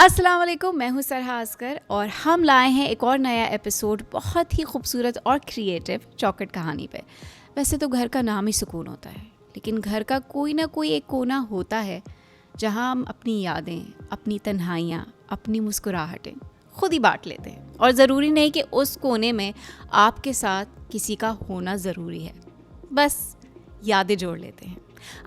अस्सलाम वालेकुम, मैं हूँ सरहा अस्कर और हम लाए हैं एक और नया एपिसोड बहुत ही खूबसूरत और क्रिएटिव चौखट कहानी पे। वैसे तो घर का नाम ही सुकून होता है, लेकिन घर का कोई ना कोई एक कोना होता है जहाँ हम अपनी यादें, अपनी तन्हाइयाँ, अपनी मुस्कुराहटें खुद ही बांट लेते हैं। और ज़रूरी नहीं कि उस कोने में आपके साथ किसी का होना ज़रूरी है, बस यादें जोड़ लेते हैं।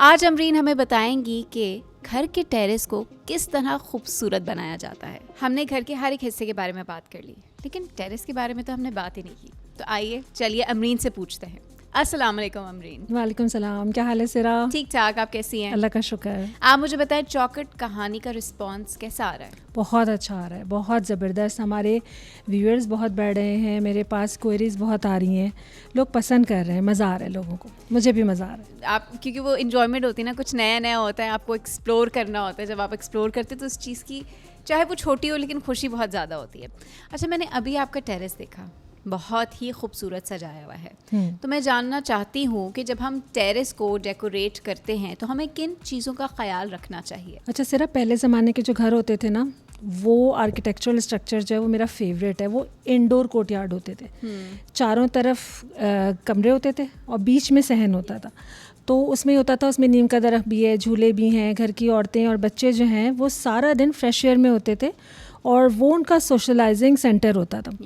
आज अमरीन हमें बताएंगी कि घर के टेरेस को किस तरह खूबसूरत बनाया जाता है। हमने घर के हर एक हिस्से के बारे में बात कर ली, लेकिन टेरेस के बारे में तो हमने बात ही नहीं की। तो आइए चलिए अमरीन से पूछते हैं। अस्सलाम वालेकुम अमरीन। वालेकुम सलाम, क्या हाल है सिरा? ठीक ठाक, आप कैसी हैं? अल्लाह का शुक्र है। आप मुझे बताएं, चौखट कहानी का रिस्पांस कैसा आ रहा है? बहुत अच्छा आ रहा है, बहुत ज़बरदस्त। हमारे व्यूअर्स बहुत बढ़ रहे हैं, मेरे पास क्वेरीज बहुत आ रही हैं, लोग पसंद कर रहे हैं, मज़ा आ रहा है लोगों को, मुझे भी मज़ा आ रहा है। आप क्योंकि वो इन्जॉयमेंट होती है ना, कुछ नया नया होता है, आपको एक्सप्लोर करना होता है। जब आप एक्सप्लोर करते हैं तो उस चीज़ की चाहे वो छोटी हो लेकिन खुशी बहुत ज़्यादा होती है। अच्छा, मैंने अभी आपका टेरेस देखा, बहुत ही खूबसूरत सजाया हुआ है। तो मैं जानना चाहती हूँ कि जब हम टेरेस को डेकोरेट करते हैं तो हमें किन चीज़ों का ख्याल रखना चाहिए? अच्छा सिरा, पहले ज़माने के जो घर होते थे ना, वो आर्किटेक्चरल स्ट्रक्चर जो है वो मेरा फेवरेट है। वो इंडोर कोर्टयार्ड होते थे, चारों तरफ कमरे होते थे और बीच में सहन होता था। तो उसमें होता था, उसमें नीम का दरख्त भी है, झूले भी हैं, घर की औरतें और बच्चे जो हैं वो सारा दिन फ्रेश एयर में होते थे और वो उनका सोशलाइजिंग सेंटर होता था।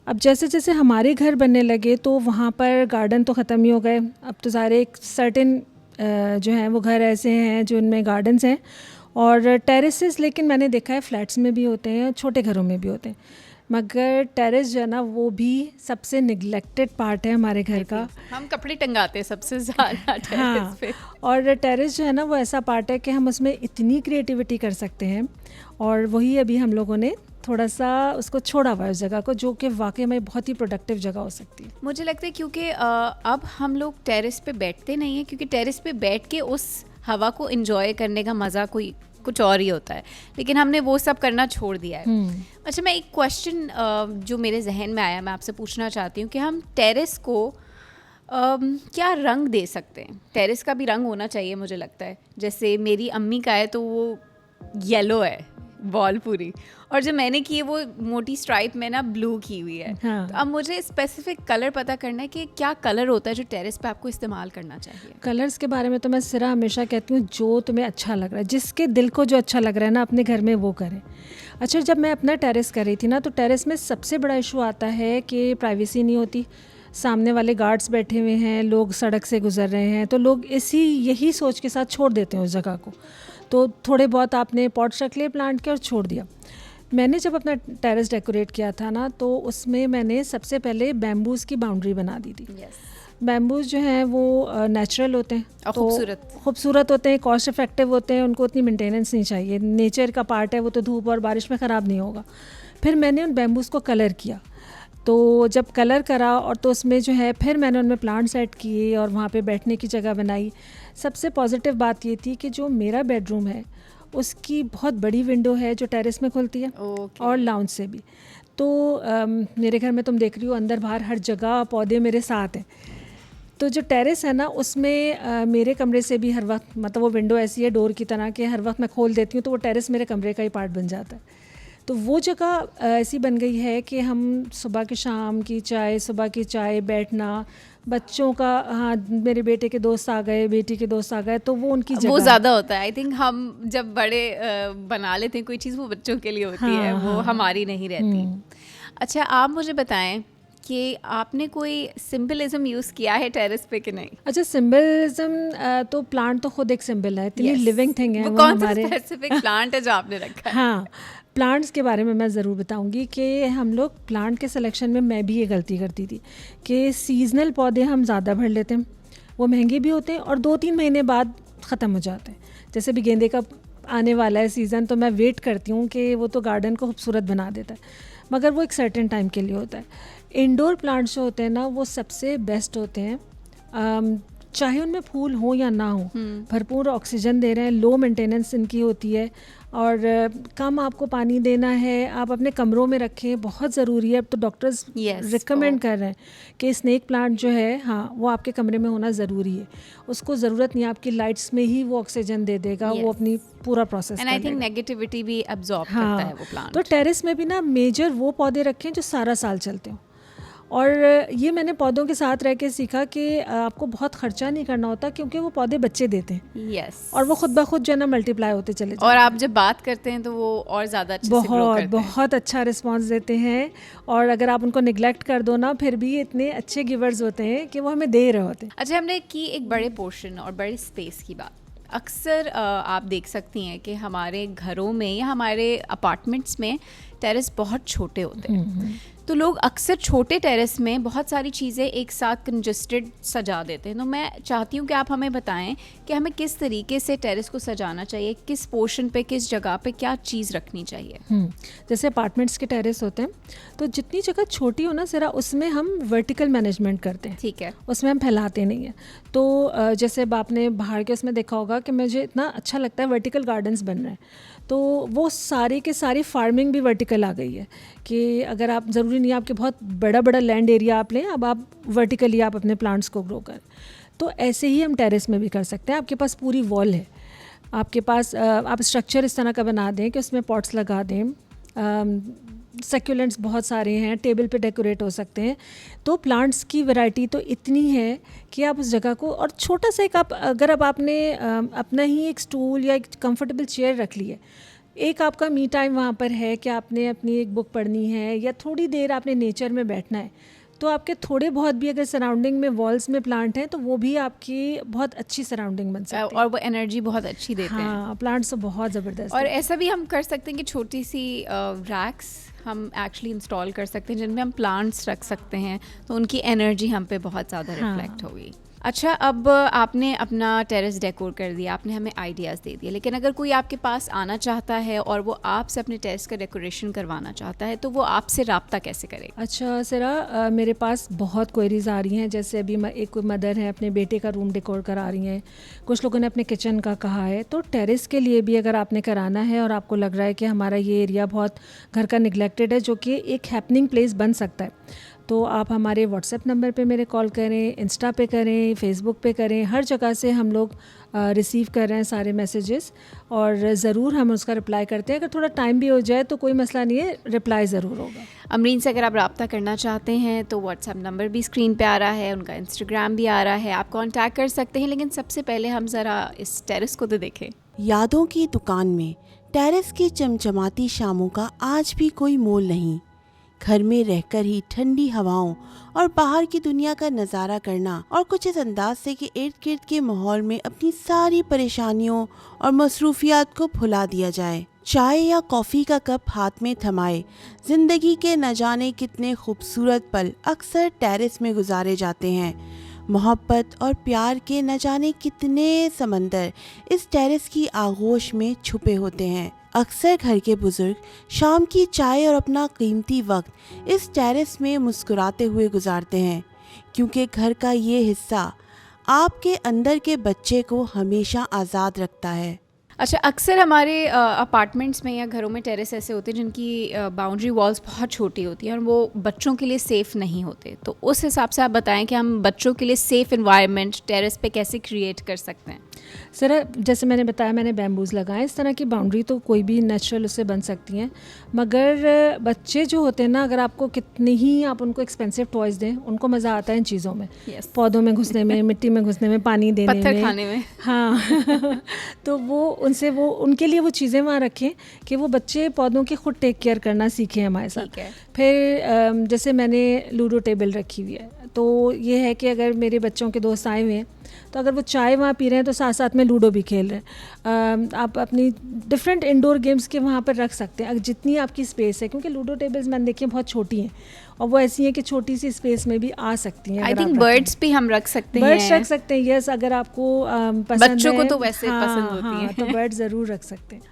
अब जैसे जैसे हमारे घर बनने लगे तो वहाँ पर गार्डन तो ख़त्म ही हो गए। अब तो सारे एक सर्टेन जो हैं वो घर ऐसे हैं जो उनमें गार्डन्स हैं और टेरेसेस, लेकिन मैंने देखा है फ्लैट्स में भी होते हैं, छोटे घरों में भी होते हैं, मगर टेरेस जो है ना वो भी सबसे निगलेक्टेड पार्ट है हमारे घर का। हम कपड़े टंगाते हैं सबसे ज़्यादा टेरेस पे। और टेरेस जो है ना वो ऐसा पार्ट है कि हम उसमें इतनी क्रिएटिविटी कर सकते हैं और वही अभी हम लोगों ने थोड़ा सा उसको छोड़ा हुआ है उस जगह को, जो कि वाकई में बहुत ही प्रोडक्टिव जगह हो सकती है। मुझे लगता है क्योंकि अब हम लोग टेरेस पे बैठते नहीं हैं, क्योंकि टेरेस पे बैठ के उस हवा को एंजॉय करने का मज़ा कुछ और ही होता है, लेकिन हमने वो सब करना छोड़ दिया है। अच्छा, मैं एक क्वेश्चन जो मेरे जहन में आया, मैं आपसे पूछना चाहती हूँ कि हम टेरेस को क्या रंग दे सकते हैं? टेरेस का भी रंग होना चाहिए मुझे लगता है। जैसे मेरी अम्मी का है तो वो येलो है वॉल पूरी, और जो मैंने की है वो मोटी स्ट्राइप में ना ब्लू की हुई है। हाँ। तो अब मुझे स्पेसिफिक कलर पता करना है कि क्या कलर होता है जो टेरेस पे आपको इस्तेमाल करना चाहिए। कलर्स के बारे में तो मैं सिरा हमेशा कहती हूँ जो तुम्हें अच्छा लग रहा है, जिसके दिल को जो अच्छा लग रहा है ना अपने घर में वो करें। अच्छा, जब मैं अपना टेरेस कर रही थी ना तो टेरेस में सबसे बड़ा इशू आता है कि प्राइवेसी नहीं होती। सामने वाले गार्ड्स बैठे हुए हैं, लोग सड़क से गुजर रहे हैं, तो लोग यही सोच के साथ छोड़ देते हैं उस जगह को। तो थोड़े बहुत आपने पॉट्स रख लिए प्लांट के और छोड़ दिया। मैंने जब अपना टेरेस डेकोरेट किया था ना तो उसमें मैंने सबसे पहले बैम्बूज़ की बाउंड्री बना दी थी। बैम्बूज़ जो हैं वो नेचुरल होते हैं और तो खूबसूरत होते हैं, कॉस्ट इफेक्टिव होते हैं, उनको उतनी मेंटेनेंस नहीं चाहिए, नेचर का पार्ट है वो, तो धूप और बारिश में ख़राब नहीं होगा। फिर मैंने उन बैम्बूज़ को कलर किया, तो जब कलर करा और तो उसमें जो है फिर मैंने उनमें प्लांट सेट किए और वहाँ पे बैठने की जगह बनाई। सबसे पॉजिटिव बात ये थी कि जो मेरा बेडरूम है उसकी बहुत बड़ी विंडो है जो टेरेस में खुलती है और लाउंज से भी। तो मेरे घर में तुम देख रही हो अंदर बाहर हर जगह पौधे मेरे साथ हैं। तो जो टेरेस है ना उसमें मेरे कमरे से भी हर वक्त, मतलब वो विंडो ऐसी है डोर की तरह कि हर वक्त मैं खोल देती हूँ तो वो टेरेस मेरे कमरे का ही पार्ट बन जाता है। तो वो जगह ऐसी बन गई है कि हम सुबह की शाम की चाय, सुबह की चाय, बैठना, बच्चों का, हाँ मेरे बेटे के दोस्त आ गए, बेटी के दोस्त आ गए, तो वो उनकी जगह, वो ज़्यादा होता है। आई थिंक हम जब बड़े बना लेते हैं कोई चीज़, वो बच्चों के लिए होती है, वो हमारी नहीं रहती। अच्छा, आप मुझे बताएं कि आपने कोई सिंबलिज्म यूज़ किया है टेरेस पे कि नहीं? अच्छा, सिंबलिज्म तो प्लांट तो खुद एक सिंबल है, इतनी लिविंग थिंग है वो कौन सा हमारे। स्पेसिफिक प्लांट है जो आपने रखा है? हाँ, प्लांट्स के बारे में मैं ज़रूर बताऊंगी कि हम लोग प्लांट के सिलेक्शन में मैं भी ये गलती करती थी कि सीजनल पौधे हम ज़्यादा भर लेते हैं, वो महंगे भी होते हैं और 2-3 महीने बाद ख़त्म हो जाते हैं। जैसे भी गेंदे का आने वाला है सीज़न, तो मैं वेट करती हूँ कि वो तो गार्डन को खूबसूरत बना देता है, मगर वो एक सर्टेन टाइम के लिए होता है। इंडोर प्लांट्स जो होते हैं ना वो सबसे बेस्ट होते हैं चाहे उनमें फूल हो या ना हो, भरपूर ऑक्सीजन दे रहे हैं, लो मेंटेनेंस इनकी होती है और कम आपको पानी देना है, आप अपने कमरों में रखें, बहुत ज़रूरी है। अब तो डॉक्टर्स रिकमेंड कर रहे हैं कि स्नेक प्लांट जो है, हाँ, वो आपके कमरे में होना ज़रूरी है। उसको ज़रूरत नहीं, आपकी लाइट्स में ही वो ऑक्सीजन दे देगा, वो अपनी पूरा process and I think negativity भी अब्जॉर्ब करता है वो प्लांट। तो टेरेस में भी ना मेजर वो पौधे रखें जो सारा साल चलते हो। और ये मैंने पौधों के साथ रह के सीखा कि आपको बहुत खर्चा नहीं करना होता, क्योंकि वो पौधे बच्चे देते हैं। यस। और वो खुद ब खुद जो है ना मल्टीप्लाई होते चले जाते हैं। और आप जब बात करते हैं तो वो और ज़्यादा अच्छे से ग्रो करते हैं। बहुत अच्छा रिस्पांस देते हैं। और अगर आप उनको निगलेक्ट कर दो ना, फिर भी इतने अच्छे गिवर्स होते हैं कि वो हमें दे रहे होते हैं। अच्छा, हमने की एक बड़े पोर्शन और बड़े स्पेस की बात। अक्सर आप देख सकती हैं कि हमारे घरों में या हमारे अपार्टमेंट्स में टेरेस बहुत छोटे होते हैं, तो लोग अक्सर छोटे टेरेस में बहुत सारी चीज़ें एक साथ कंजस्टेड सजा देते हैं। तो मैं चाहती हूँ कि आप हमें बताएं कि हमें किस तरीके से टेरेस को सजाना चाहिए, किस पोर्शन पे, किस जगह पे क्या चीज़ रखनी चाहिए। जैसे अपार्टमेंट्स के टेरेस होते हैं, तो जितनी जगह छोटी हो ना ज़रा, उसमें हम वर्टिकल मैनेजमेंट करते हैं। ठीक है। उसमें हम फैलाते नहीं हैं। तो जैसे अब आपने बाहर के उसमें देखा होगा कि मुझे इतना अच्छा लगता है, वर्टिकल गार्डन्स बन रहे हैं, तो वो सारी के सारी फार्मिंग भी वर्टिकल आ गई है कि अगर आप, ज़रूरी नहीं आपके बहुत बड़ा बड़ा लैंड एरिया आप लें, अब आप वर्टिकली आप अपने प्लांट्स को ग्रो करें। तो ऐसे ही हम टेरेस में भी कर सकते हैं। आपके पास पूरी वॉल है, आपके पास आप स्ट्रक्चर इस तरह का बना दें कि उसमें पॉट्स लगा दें, सेक्युलेंट्स बहुत सारे हैं, टेबल पे डेकोरेट हो सकते हैं। तो प्लांट्स की वैरायटी तो इतनी है कि आप उस जगह को, और छोटा सा एक आप, अगर अब आपने अपना ही एक स्टूल या एक कंफर्टेबल चेयर रख ली है, एक आपका मी टाइम वहाँ पर है कि आपने अपनी एक बुक पढ़नी है या थोड़ी देर आपने नेचर में बैठना है, तो आपके थोड़े बहुत भी अगर सराउंडिंग में वॉल्स में प्लांट हैं, तो वो भी आपकी बहुत अच्छी सराउंडिंग बन सकती है और वो एनर्जी बहुत अच्छी देते हैं। हाँ, प्लांट्स तो बहुत ज़बरदस्त। और ऐसा भी हम कर सकते हैं कि छोटी सी रैक्स हम एक्चुअली इंस्टॉल कर सकते हैं जिनमें हम प्लांट्स रख सकते हैं, तो उनकी एनर्जी हम पे बहुत ज़्यादा रिफ्लेक्ट होगी। अच्छा, अब आपने अपना टेरेस डेकोर कर दिया, आपने हमें आइडियाज़ दे दिए, लेकिन अगर कोई आपके पास आना चाहता है और वो आपसे अपने टेरेस का डेकोरेशन करवाना चाहता है, तो वो आपसे रब्ता कैसे करेगा? अच्छा सिरा, मेरे पास बहुत क्वेरीज आ रही हैं। जैसे अभी एक मदर है, अपने बेटे का रूम डेकोर करा रही हैं, कुछ लोगों ने अपने किचन का कहा है। तो टेरेस के लिए भी अगर आपने कराना है और आपको लग रहा है कि हमारा ये एरिया बहुत घर का निगलेक्टेड है, जो कि एक हैपनिंग प्लेस बन सकता है, तो आप हमारे व्हाट्सएप नंबर पे मेरे कॉल करें, इंस्टा पे करें, फेसबुक पे करें, हर जगह से हम लोग रिसीव कर रहे हैं सारे मैसेजेस, और ज़रूर हम उसका रिप्लाई करते हैं। अगर थोड़ा टाइम भी हो जाए तो कोई मसला नहीं है, रिप्लाई ज़रूर होगा। अमरीन से अगर आप रब्ता करना चाहते हैं तो व्हाट्सएप नंबर भी स्क्रीन पे आ रहा है, उनका इंस्टाग्राम भी आ रहा है, आप कांटेक्ट कर सकते हैं। लेकिन सबसे पहले हम ज़रा इस टेरेस को तो देखें। यादों की दुकान में टेरेस की चमचमाती शामों का आज भी कोई मोल नहीं। घर में रहकर ही ठंडी हवाओं और बाहर की दुनिया का नज़ारा करना, और कुछ इस अंदाज से कि इर्द गिर्द के माहौल में अपनी सारी परेशानियों और मसरूफियात को भुला दिया जाए। चाय या कॉफ़ी का कप हाथ में थमाए जिंदगी के न जाने कितने खूबसूरत पल अक्सर टेरेस में गुजारे जाते हैं। मोहब्बत और प्यार के न जाने कितने समंदर इस टेरेस की आगोश में छुपे होते हैं। अक्सर घर के बुजुर्ग शाम की चाय और अपना कीमती वक्त इस टेरेस में मुस्कुराते हुए गुजारते हैं, क्योंकि घर का ये हिस्सा आपके अंदर के बच्चे को हमेशा आज़ाद रखता है। अच्छा, अक्सर हमारे अपार्टमेंट्स में या घरों में टेरेस ऐसे होते हैं जिनकी बाउंड्री वॉल्स बहुत छोटी होती हैं और वो बच्चों के लिए सेफ़ नहीं होते, तो उस हिसाब से आप बताएं कि हम बच्चों के लिए सेफ़ एनवायरनमेंट टेरेस पे कैसे क्रिएट कर सकते हैं। सर, जैसे मैंने बताया, मैंने बैम्बूज लगाए। इस तरह की बाउंड्री तो कोई भी नेचुरल उससे बन सकती हैं, मगर बच्चे जो होते हैं ना, अगर आपको कितने ही आप उनको एक्सपेंसिव टॉयज़ दें, उनको मज़ा आता है इन चीज़ों में। yes. पौधों में घुसने में, मिट्टी में घुसने में, पानी देने में, पत्थर खाने में। हाँ तो वो उनके लिए वो चीज़ें वहाँ रखें कि वो बच्चे पौधों की खुद टेक केयर करना सीखें हमारे साथ। फिर जैसे मैंने लूडो टेबल रखी हुई है, तो ये है कि अगर मेरे बच्चों के दोस्त आए हुए हैं, तो अगर वो चाय वहाँ पी रहे हैं तो साथ साथ में लूडो भी खेल रहे हैं। आप अपनी डिफरेंट इंडोर गेम्स के वहाँ पर रख सकते हैं, जितनी आपकी स्पेस है, क्योंकि लूडो टेबल्स मैंने देखी हैं बहुत छोटी हैं, और वो ऐसी हैं कि छोटी सी स्पेस में भी आ सकती हैं। आई थिंक बर्ड्स भी हम रख सकते हैं। बर्ड्स रख सकते हैं, यस, अगर आपको पसंद बच्चों है, को तो वैसे पसंद होती है, तो बर्ड ज़रूर रख सकते हैं।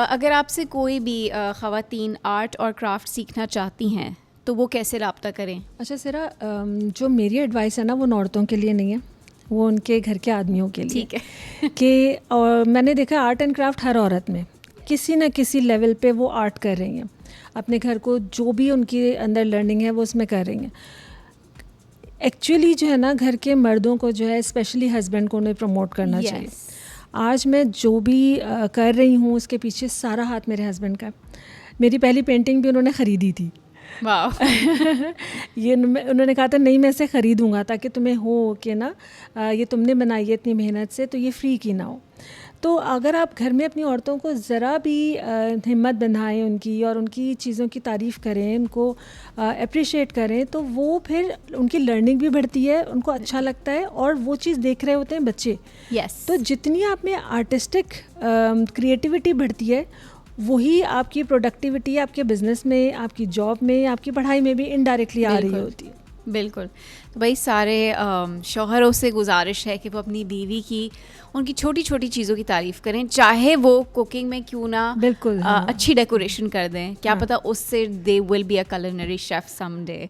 अगर आपसे कोई भी ख़वातीन आर्ट और क्राफ्ट सीखना चाहती हैं तो वो कैसे रब्ता करें? अच्छा सिरा, जो मेरी एडवाइस है ना, वो औरतों के लिए नहीं है, वो उनके घर के आदमियों के लिए। ठीक है। कि और मैंने देखा आर्ट एंड क्राफ्ट हर औरत में किसी न किसी लेवल पे वो आर्ट कर रही हैं, अपने घर को जो भी उनके अंदर लर्निंग है वो उसमें कर रही हैं। एक्चुअली जो है ना, घर के मर्दों को जो है, स्पेशली हस्बैंड को, उन्हें प्रमोट करना Yes. चाहिए। आज मैं जो भी कर रही हूँ उसके पीछे सारा हाथ मेरे हस्बैंड का है। मेरी पहली पेंटिंग भी उन्होंने ख़रीदी थी। वाह। ये उन्होंने कहा था नहीं मैं इसे ख़रीदूँगा ताकि तुम्हें हो कि ना ये तुमने बनाई है इतनी मेहनत से, तो ये फ्री की ना हो। तो अगर आप घर में अपनी औरतों को ज़रा भी हिम्मत बंधाएं उनकी, और उनकी चीज़ों की तारीफ़ करें, उनको अप्रिशिएट करें, तो वो फिर उनकी लर्निंग भी बढ़ती है, उनको अच्छा लगता है, और वो चीज़ देख रहे होते हैं बच्चे। यस। तो जितनी आप में आर्टिस्टिक क्रिएटिविटी बढ़ती है, वही आपकी प्रोडक्टिविटी आपके बिजनेस में, आपकी जॉब में, आपकी पढ़ाई में भी इनडायरेक्टली आ रही होती है। बिल्कुल। तो भाई सारे शौहरों से गुजारिश है कि वो अपनी बीवी की, उनकी छोटी छोटी चीज़ों की तारीफ़ करें, चाहे वो कुकिंग में क्यों ना बिल्कुल, हाँ। अच्छी डेकोरेशन कर दें, क्या पता उससे they will be a culinary chef someday.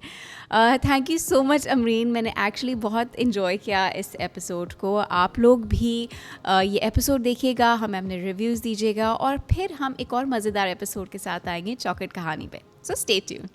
Thank you so much Amreen, मैंने एक्चुअली बहुत इन्जॉय किया इस एपिसोड को। आप लोग भी ये एपिसोड देखिएगा, हमें अपने रिव्यूज़ दीजिएगा, और फिर हम एक और मज़ेदार एपिसोड के साथ आएंगे चॉकलेट कहानी पे। So stay tune.